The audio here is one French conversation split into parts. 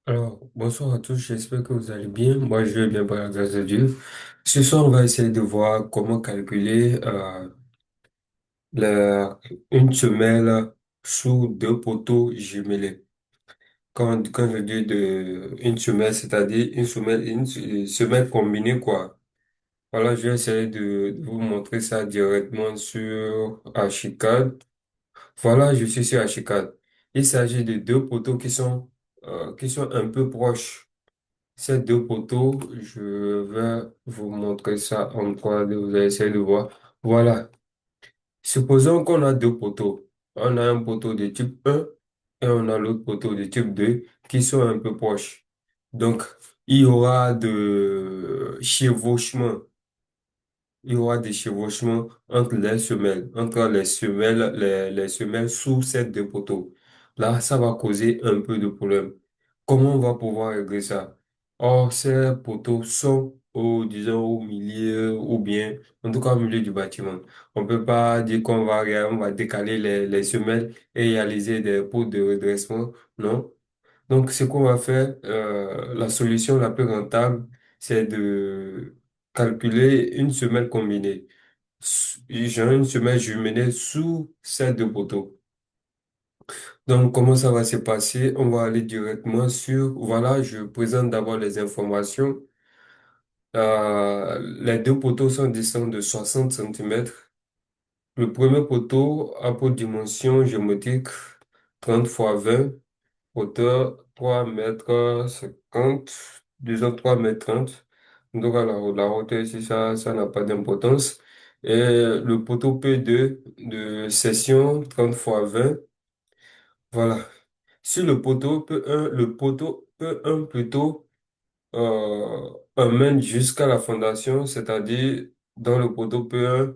Alors, bonsoir à tous, j'espère que vous allez bien. Moi, je vais bien par la grâce de Dieu. Ce soir, on va essayer de voir comment calculer la- une semelle sous deux poteaux jumelés. Quand je dis une semelle, c'est-à-dire une semelle combinée, quoi. Voilà, je vais essayer de vous montrer ça directement sur Archicad. Voilà, je suis sur Archicad. Il s'agit de deux poteaux qui sont un peu proches. Ces deux poteaux, je vais vous montrer ça en 3D. Vous allez essayer de voir. Voilà. Supposons qu'on a deux poteaux. On a un poteau de type 1 et on a l'autre poteau de type 2 qui sont un peu proches. Donc, il y aura de chevauchement. Il y aura des chevauchements entre les semelles sous ces deux poteaux. Là, ça va causer un peu de problème. Comment on va pouvoir régler ça? Or, ces poteaux sont disons, au milieu ou bien, en tout cas, au milieu du bâtiment. On peut pas dire on va décaler les semelles et réaliser des pots de redressement. Non. Donc, ce qu'on va faire, la solution la plus rentable, c'est de calculer une semelle combinée. J'ai une semelle jumelée sous ces deux poteaux. Donc, comment ça va se passer? On va aller directement voilà, je présente d'abord les informations. Les deux poteaux sont distants de 60 centimètres. Le premier poteau a pour dimension géométrique 30 fois 20. Hauteur 3,50 m, disons 3,30 m. Donc, la hauteur ici, ça n'a pas d'importance. Et le poteau P2 de section 30 fois 20. Voilà. Sur le poteau P1 plutôt, emmène jusqu'à la fondation, c'est-à-dire dans le poteau P1,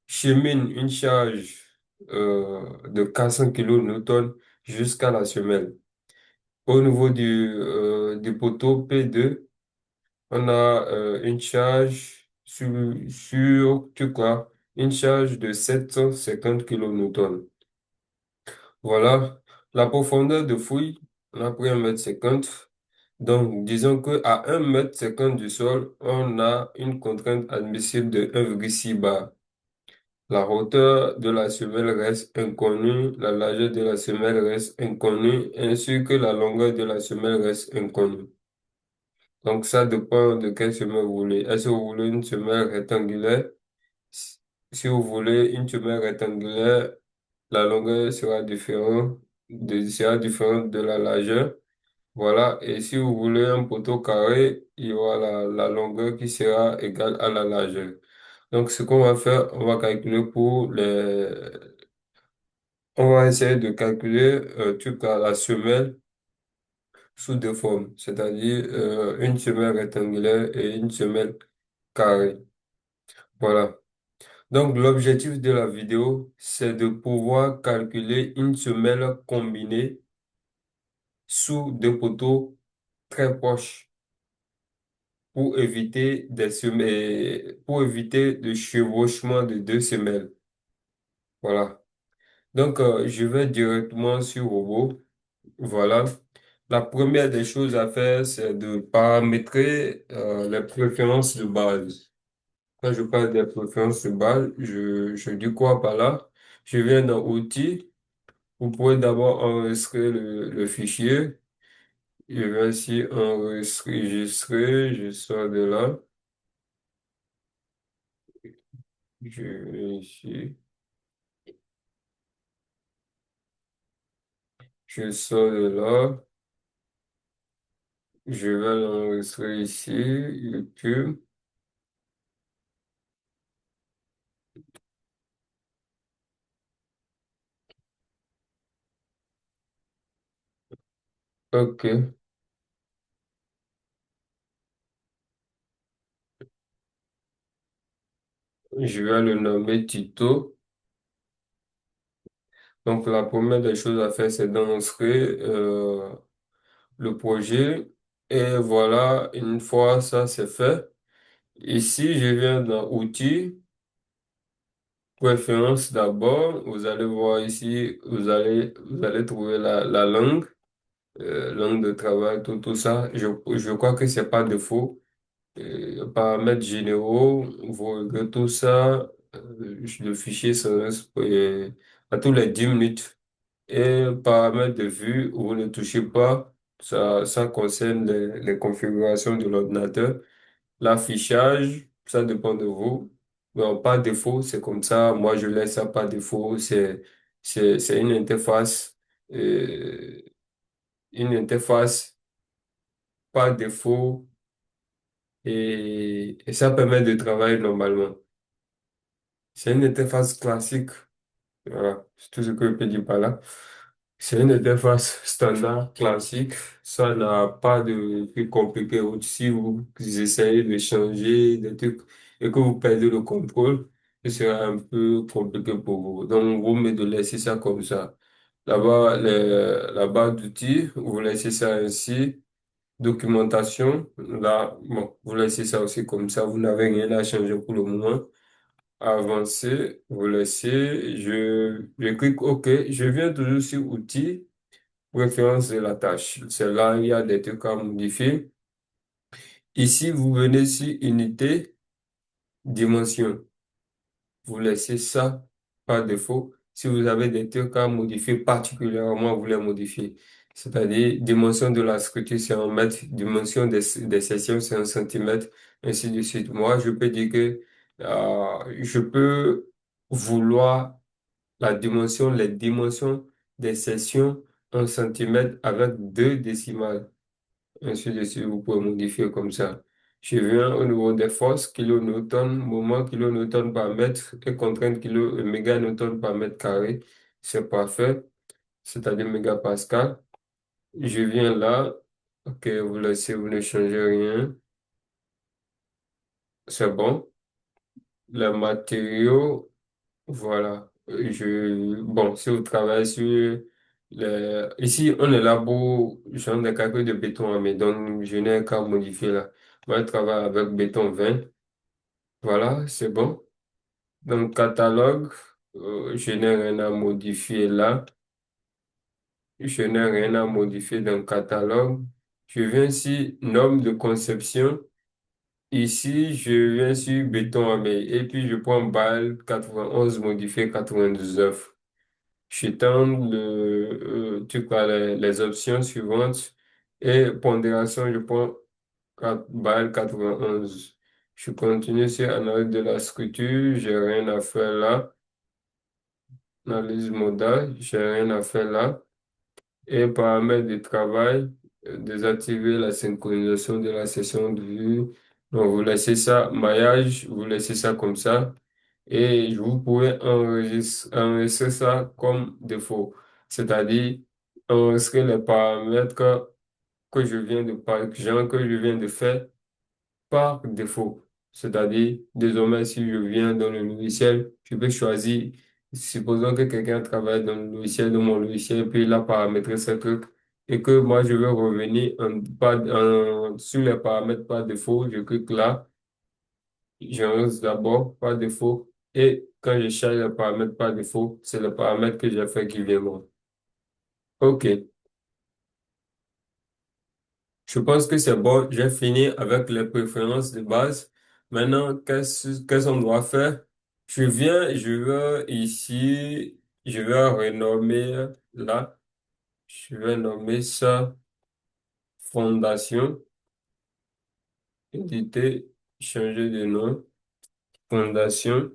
chemine une charge, de 400 kN jusqu'à la semelle. Au niveau du poteau P2, on a une charge tu quoi, une charge de 750 kN. Voilà, la profondeur de fouille, on a pris 1,50 m. Donc, disons que à 1,50 m du sol, on a une contrainte admissible de 1,6 bar. La hauteur de la semelle reste inconnue, la largeur de la semelle reste inconnue, ainsi que la longueur de la semelle reste inconnue. Donc, ça dépend de quelle semelle vous voulez. Est-ce que vous voulez une semelle rectangulaire? Si si vous voulez une semelle rectangulaire, la longueur sera différente de la largeur. Voilà. Et si vous voulez un poteau carré, il y aura la longueur qui sera égale à la largeur. Donc, ce qu'on va faire, on va calculer on va essayer de calculer la semelle sous deux formes, c'est-à-dire une semelle rectangulaire et une semelle carrée. Voilà. Donc, l'objectif de la vidéo, c'est de pouvoir calculer une semelle combinée sous deux poteaux très proches pour éviter le chevauchement de deux semelles. Voilà. Donc, je vais directement sur Robot. Voilà. La première des choses à faire, c'est de paramétrer les préférences de base. Quand je parle des préférences de base, je dis quoi par là? Je viens dans Outils. Vous pouvez d'abord enregistrer le fichier. Je vais ici enregistrer. Je sors de là. Je vais ici. Je sors de là. Je vais l'enregistrer ici. YouTube. OK. Je vais le nommer Tito. Donc, la première des choses à faire, c'est d'enregistrer le projet. Et voilà, une fois ça c'est fait, ici, je viens dans Outils, Préférences d'abord. Vous allez voir ici, vous allez trouver la langue. langue de travail, tout ça. Je crois que c'est pas de faux. Paramètres généraux, vous regardez tout ça, le fichier s'enregistre à tous les 10 minutes. Et paramètres de vue, vous ne touchez pas. Ça concerne les configurations de l'ordinateur. L'affichage, ça dépend de vous. Non, pas défaut, c'est comme ça. Moi, je laisse ça pas défaut. C'est euh, une interface pas défaut et ça permet de travailler normalement. C'est une interface classique. Voilà, c'est tout ce que je peux dire par là. C'est une interface standard, classique. Ça n'a pas de plus compliqué. Si vous essayez de changer des trucs et que vous perdez le contrôle, ce sera un peu compliqué pour vous. Donc, vous me de laisser ça comme ça. Là-bas, la barre d'outils, vous laissez ça ainsi. Documentation, là, bon, vous laissez ça aussi comme ça. Vous n'avez rien à changer pour le moment. Avancer, vous laissez, je clique OK. Je viens toujours sur outils, préférence de la tâche. C'est là, il y a des trucs à modifier. Ici, vous venez sur unité, dimension. Vous laissez ça par défaut. Si vous avez des trucs à modifier, particulièrement, vous les modifiez. C'est-à-dire, dimension de la structure, c'est en mètres, dimension des sections, c'est en centimètres, ainsi de suite. Moi, je peux dire que je peux vouloir les dimensions des sections en centimètres avec deux décimales. Ainsi de suite, vous pouvez modifier comme ça. Je viens au niveau des forces, kilonewton, moment kilonewton par mètre et contrainte méganewton par mètre carré. C'est parfait, c'est-à-dire mégapascal. Je viens là. OK, vous laissez, vous ne changez rien. C'est bon. Les matériaux. Voilà. Bon, si vous travaillez sur ici, on élabore genre des calculs de béton armé, donc je n'ai qu'à modifier là. Moi, je travaille avec béton 20. Voilà, c'est bon. Donc, catalogue, je n'ai rien à modifier là. Je n'ai rien à modifier dans le catalogue. Je viens ici, norme de conception. Ici, je viens sur béton armé et puis je prends balle 91 modifié 99. J'étends tu vois, les options suivantes et pondération, je prends 4 × 91. Je continue sur analyse de la structure, j'ai rien à faire là. Analyse modale, j'ai rien à faire là. Et paramètres de travail, désactiver la synchronisation de la session de vue. Donc, vous laissez ça, maillage, vous laissez ça comme ça. Et vous pouvez enregistrer ça comme défaut. C'est-à-dire, enregistrer les paramètres que je viens de, genre que je viens de faire par défaut. C'est-à-dire, désormais, si je viens dans le logiciel, je peux choisir, supposons que quelqu'un travaille dans le logiciel, dans mon logiciel, puis il a paramétré ce truc, et que moi, je veux revenir sur les paramètres par défaut, je clique là, j'enregistre d'abord par défaut, et quand je change les paramètres par défaut, c'est le paramètre que j'ai fait qui vient moi. OK. Je pense que c'est bon. J'ai fini avec les préférences de base. Maintenant, qu'est-ce qu'on doit faire? Je vais ici, je vais renommer là. Je vais nommer ça fondation, éditer, changer de nom, fondation.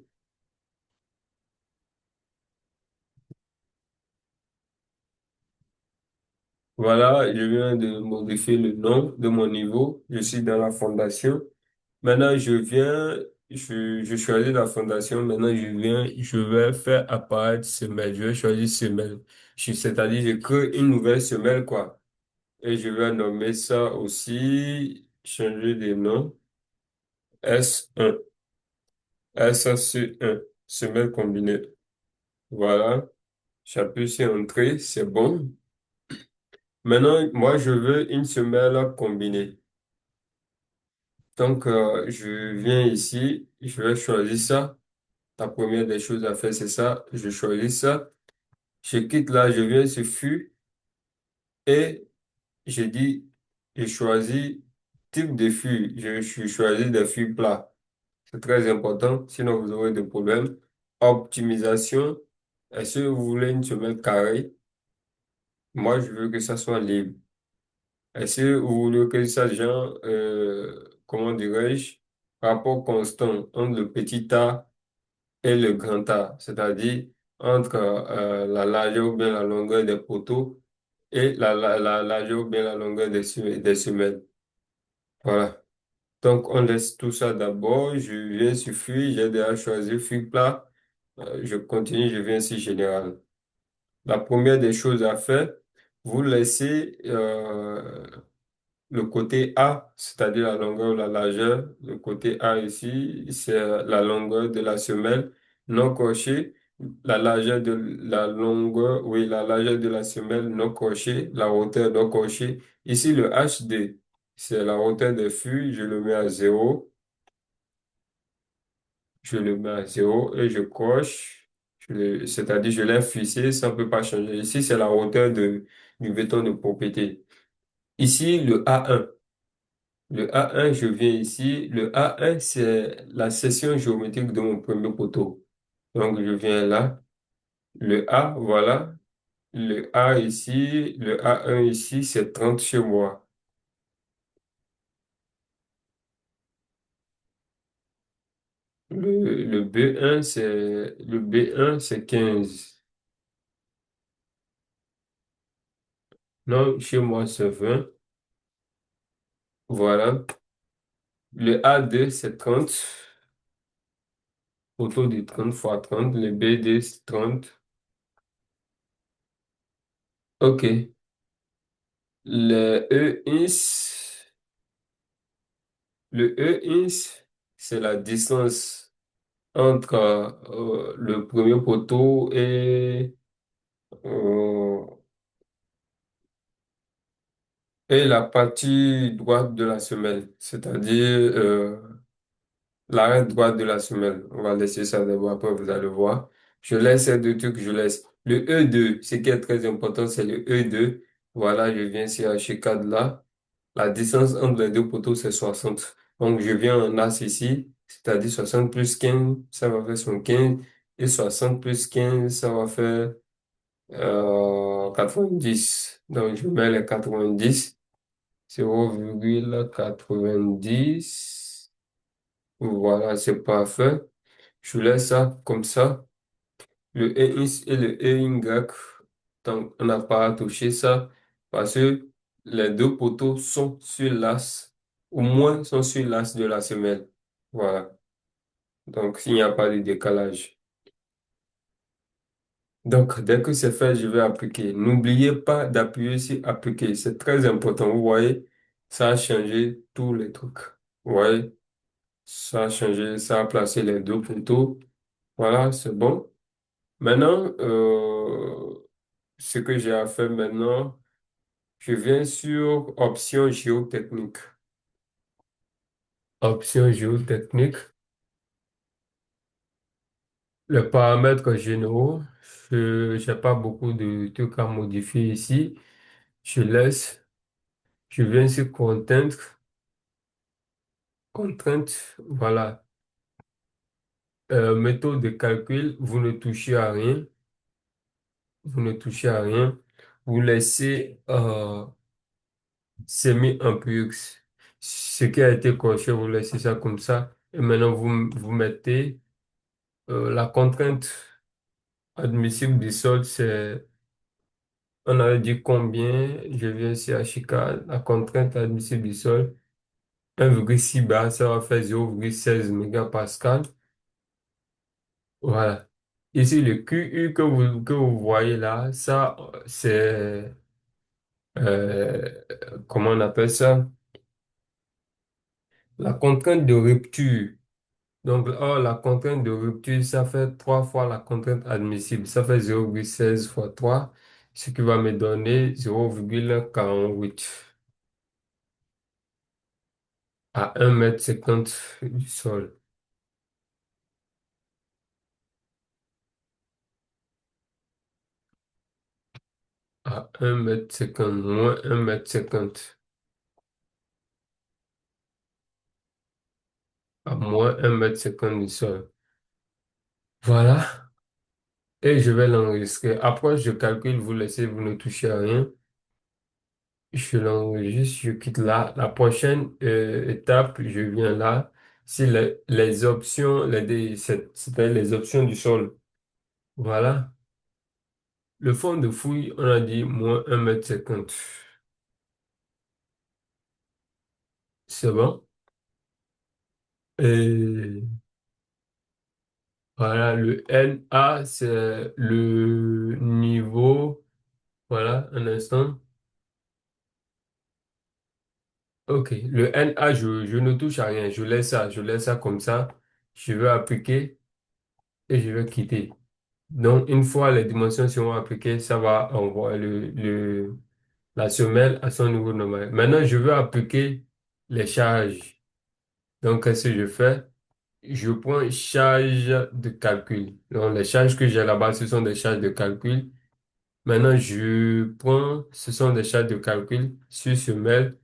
Voilà, je viens de modifier le nom de mon niveau. Je suis dans la fondation. Maintenant, je choisis la fondation. Maintenant, je vais faire apparaître semelle. Je vais choisir semelle. C'est-à-dire, je crée une nouvelle semelle, quoi. Et je vais nommer ça aussi, changer de nom, S1, SC1, semelle combinée. Voilà. J'appuie sur Entrée, c'est bon. Maintenant, moi, je veux une semelle combinée. Donc, je viens ici, je vais choisir ça. La première des choses à faire, c'est ça. Je choisis ça. Je quitte là, je viens sur Fut et j'ai dit, j'ai choisi type de fût. Je choisis des fûts plats. C'est très important, sinon vous aurez des problèmes. Optimisation. Est-ce que vous voulez une semelle carrée? Moi, je veux que ça soit libre. Est-ce que vous voulez que ça, genre, comment dirais-je, rapport constant entre le petit A et le grand A, c'est-à-dire entre la largeur ou bien la longueur des poteaux et la largeur ou bien la longueur des semelles. Voilà. Donc, on laisse tout ça d'abord. Je viens sur Fuy, j'ai déjà choisi Fuy plat. Je continue, je viens sur général. La première des choses à faire, vous laissez le côté A, c'est-à-dire la longueur ou la largeur. Le côté A ici, c'est la longueur de la semelle non cochée. La largeur de la longueur, oui, la largeur de la semelle non cochée, la hauteur non cochée. Ici, le HD, c'est la hauteur des fûts. Je le mets à 0. Je le mets à 0 et je coche. C'est-à-dire, je l'ai fixé, ça ne peut pas changer. Ici, c'est la hauteur du béton de propriété. Ici, le A1. Le A1, je viens ici. Le A1, c'est la section géométrique de mon premier poteau. Donc, je viens là. Le A, voilà. Le A ici, le A1 ici, c'est 30 chez moi. Le B1, c'est 15. Non, chez moi, c'est 20. Voilà. Le A2, c'est 30. Poteau de 30 fois 30. Le B2, c'est 30. OK. Le E-ins, le E-ins, c'est la distance entre le premier poteau euh, et la partie droite de la semelle, c'est-à-dire l'arête droite de la semelle. On va laisser ça d'abord, après vous allez voir. Je laisse ces deux trucs, je laisse. Le E2, ce qui est très important, c'est le E2. Voilà, je viens sur H4 là. La distance entre les deux poteaux, c'est 60. Donc, je viens en as ici, c'est-à-dire 60 plus 15, ça va faire 75. Et 60 plus 15, ça va faire 90. Donc, je mets les 90. 0,90. Voilà, c'est parfait. Je laisse ça comme ça. Le EX et le EY, donc on n'a pas à toucher ça parce que les deux poteaux sont sur l'as, au moins sont sur l'as de la semelle. Voilà. Donc, s'il n'y a pas de décalage. Donc, dès que c'est fait, je vais appliquer. N'oubliez pas d'appuyer sur appliquer. C'est très important. Vous voyez, ça a changé tous les trucs. Vous voyez, ça a changé, ça a placé les deux poteaux. Voilà, c'est bon. Maintenant, ce que j'ai à faire maintenant, je viens sur option géotechnique. Option géotechnique. Les paramètres généraux, je n'ai pas beaucoup de trucs à modifier ici. Je laisse. Je viens sur contrainte. Contrainte, voilà. Méthode de calcul, vous ne touchez à rien. Vous ne touchez à rien. Vous laissez semi-empirique. Ce qui a été coché, vous laissez ça comme ça. Et maintenant, vous mettez la contrainte admissible du sol, c'est, on avait dit combien, je viens ici à Chicago, la contrainte admissible du sol, 1,6 bar, ça va faire 0,16 mégapascal. Voilà. Ici, le QU que vous voyez là, ça, c'est, comment on appelle ça? La contrainte de rupture. Donc, oh, la contrainte de rupture, ça fait 3 fois la contrainte admissible. Ça fait 0,16 fois 3, ce qui va me donner 0,48 à 1,50 m du sol. à 1 m 50, moins 1 m 50, à moins 1 m 50 du sol. Voilà. Et je vais l'enregistrer. Après, je calcule, vous laissez, vous ne touchez à rien. Je l'enregistre, je quitte là. La prochaine étape, je viens là. Si les options, c'était les options du sol. Voilà. Le fond de fouille, on a dit moins 1 m 50. C'est bon. Et voilà, le NA, c'est le niveau. Voilà, un instant. OK. Le NA, je ne touche à rien. Je laisse ça comme ça. Je vais appliquer et je vais quitter. Donc, une fois les dimensions seront appliquées, ça va envoyer la semelle à son niveau normal. Maintenant, je veux appliquer les charges. Donc, qu'est-ce que je fais? Je prends charge de calcul. Donc, les charges que j'ai là-bas, ce sont des charges de calcul. Maintenant, ce sont des charges de calcul sur semelle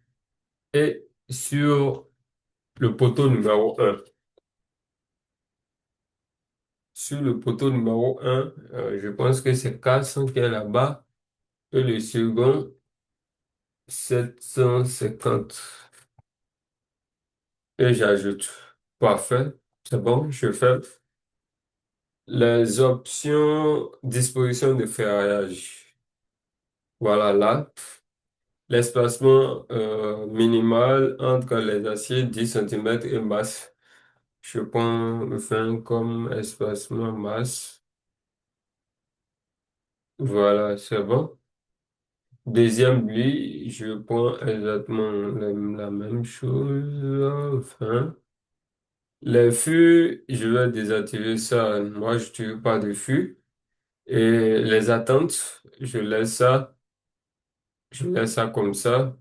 et sur le poteau numéro un. Sur le poteau numéro un, je pense que c'est 400 qui est là-bas. Et le second, 750. Et j'ajoute. Parfait. C'est bon, je fais les options disposition de ferraillage. Voilà là. L'espacement minimal entre les aciers 10 cm et masse. Je prends 20 comme espacement masse. Voilà, c'est bon. Deuxième lit, je prends exactement la même chose. 20. Les fûts, je vais désactiver ça. Moi, je ne tire pas de fût. Et les attentes, je laisse ça comme ça.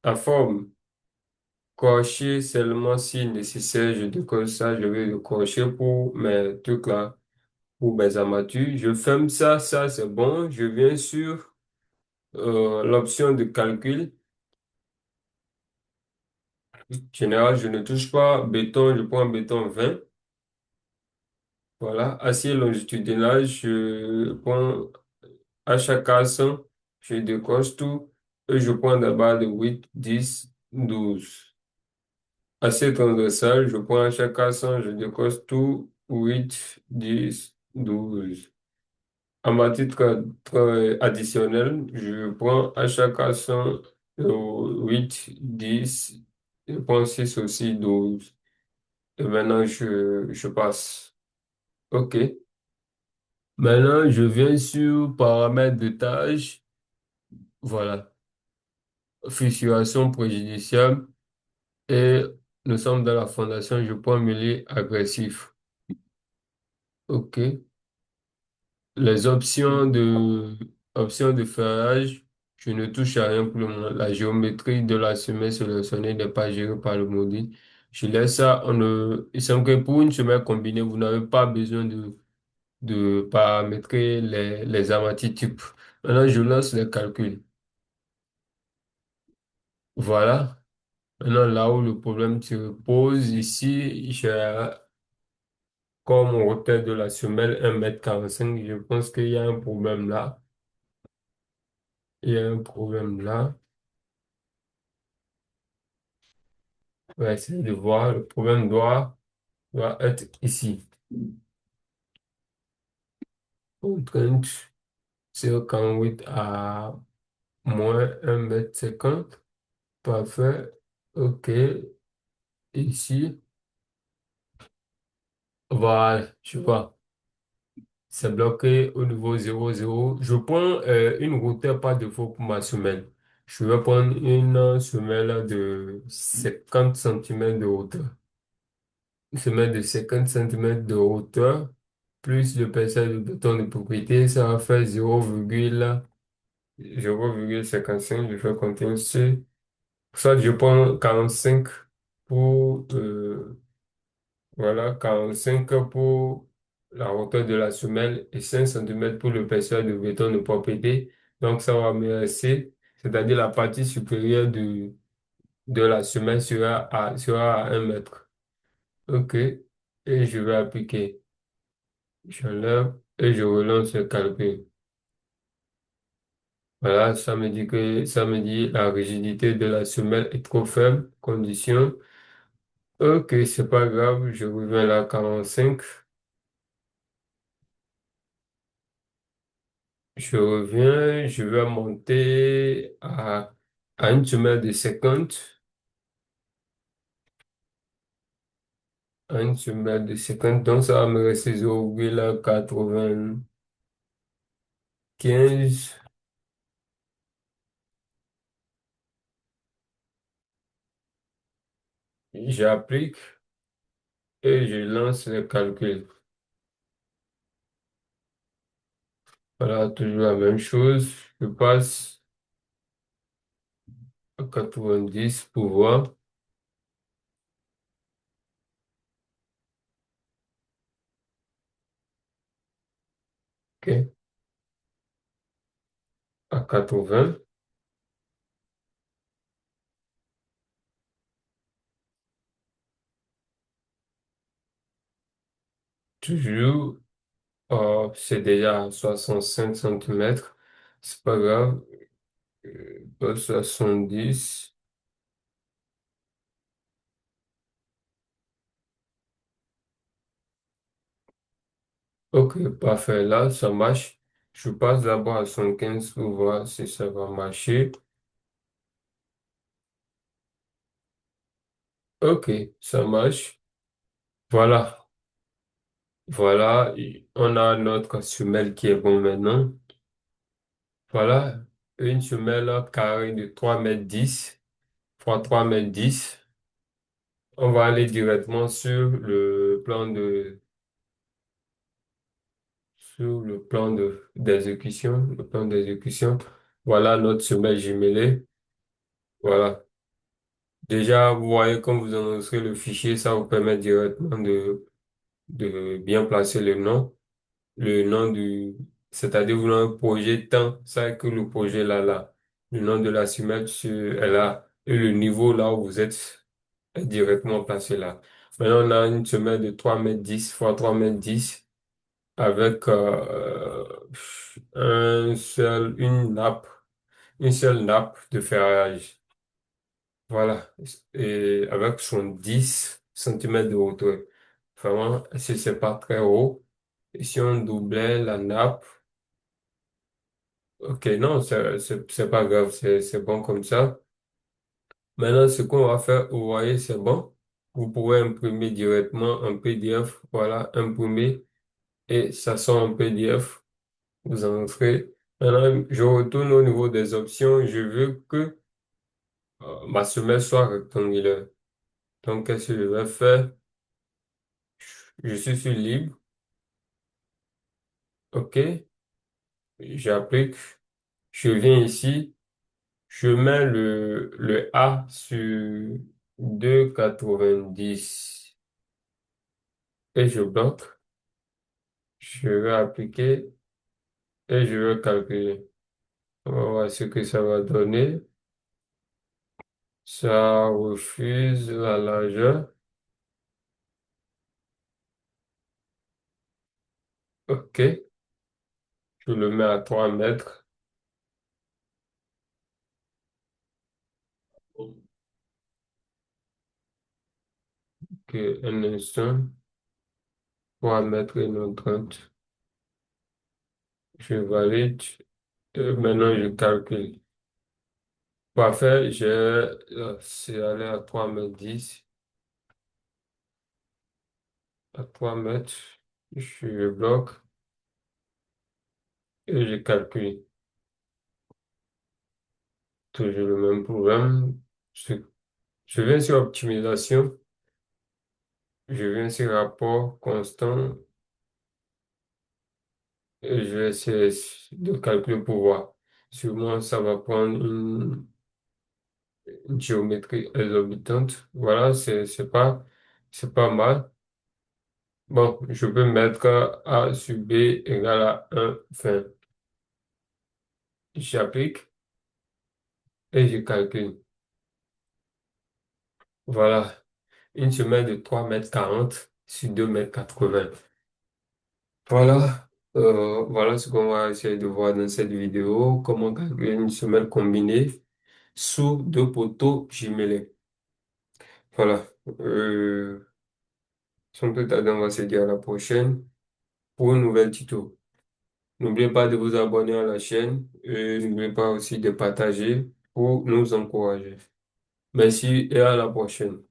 La forme, cocher seulement si nécessaire, je décolle ça, je vais le cocher pour mes trucs là, pour mes armatures. Je ferme ça, ça c'est bon. Je viens sur l'option de calcul. Général, je ne touche pas. Béton, je prends béton 20. Voilà. Acier longitudinal, je prends à chaque case, je décoche tout et je prends des barres de 8, 10, 12. Acier transversal, je prends à chaque case, je décoche tout 8, 10, 12. En matière additionnelle, je prends à chaque case 8, 10, je prends 6 aussi, 12. Et maintenant, je passe. OK. Maintenant, je viens sur paramètres de tâche. Voilà. Fissuration préjudiciable. Et nous sommes dans la fondation, je prends milieu agressif. OK. Les options de ferrage, je ne touche à rien pour le moment. La géométrie de la semelle sélectionnée n'est pas gérée par le module. Je laisse ça. Il semble que pour une semelle combinée, vous n'avez pas besoin de paramétrer les armatures types. Maintenant, je lance les calculs. Voilà. Maintenant, là où le problème se pose, ici, j'ai comme hauteur de la semelle 1 m 45. Je pense qu'il y a un problème là. Il y a un problème là. On va essayer de voir. Le problème doit être ici. Contrainte 0,48 à moins 1 m 50. Parfait. OK. Ici. Voilà. Je vois. C'est bloqué au niveau 0,0. Je prends une hauteur par défaut pour ma semelle. Je vais prendre une semelle de 50 cm de hauteur. Une semelle de 50 cm de hauteur, plus le perçage de béton de propriété, ça va faire 0,55. Je vais compter aussi. Soit je prends 45 pour, voilà, 45 pour la hauteur de la semelle et 5 centimètres pour le perçage de béton de propriété. Donc, ça va me rester, c'est-à-dire la partie supérieure de la semelle sera à 1 mètre. OK. Et je vais appliquer. J'enlève et je relance le calcul. Voilà, ça me dit la rigidité de la semelle est trop faible. Condition. OK, c'est pas grave. Je reviens là à 45. Je reviens, je vais monter à une semelle de 50, à une semelle de 50, donc ça va me rester 0,95. J'applique et je lance le calcul. Voilà, toujours la même chose. Je passe à 90 pour voir. OK, à 80. Toujours, c'est déjà à 65 centimètres. C'est pas grave. 70. Ok, parfait. Là, ça marche. Je passe d'abord à 115 pour voir si ça va marcher. Ok, ça marche. Voilà. Voilà. On a notre semelle qui est bon maintenant. Voilà. Une semelle carrée de 3,10 m fois 3,10 m. On va aller directement sur le plan d'exécution. Le plan d'exécution. Voilà notre semelle jumelée. Voilà. Déjà, vous voyez, quand vous enregistrez le fichier, ça vous permet directement de bien placer le nom c'est-à-dire vous avez un projet temps, ça que le projet là, le nom de la semelle est là, et le niveau là où vous êtes est directement placé là. Maintenant, on a une semelle de 3,10 m fois 3,10 m avec une seule nappe de ferrage. Voilà. Et avec son 10 centimètres de hauteur. Vraiment, si c'est pas très haut. Et si on doublait la nappe, ok, non, c'est pas grave, c'est bon comme ça. Maintenant, ce qu'on va faire, vous voyez, c'est bon. Vous pouvez imprimer directement un PDF. Voilà, imprimer et ça sort un PDF. Vous entrez. Maintenant, je retourne au niveau des options. Je veux que ma semelle soit rectangulaire. Donc, qu'est-ce que je vais faire? Je suis sur libre. OK, j'applique, je viens ici, je mets le A sur 2,90 et je bloque, je vais appliquer et je vais calculer. On va voir ce que ça va donner. Ça refuse la largeur. OK, je le mets à 3 mètres. OK, un instant, 3 mètres et non 30. Je valide et maintenant je calcule. Parfait, c'est allé à 3,10 m, à 3 mètres. Je bloque et je calcule. Toujours le même problème. Je, je viens sur optimisation, je viens sur rapport constant et je vais essayer de calculer pour voir. Sûrement, ça va prendre une géométrie exorbitante. Voilà, c'est pas mal. Bon, je peux mettre A sur B égale à 1, fin. J'applique et je calcule. Voilà. Une semelle de 3,40 m sur 2,80 m. Voilà. Voilà ce qu'on va essayer de voir dans cette vidéo. Comment calculer une semelle combinée sous deux poteaux jumelés. Voilà. Sans plus tarder, on va se dire à la prochaine pour un nouvel tuto. N'oubliez pas de vous abonner à la chaîne et n'oubliez pas aussi de partager pour nous encourager. Merci et à la prochaine.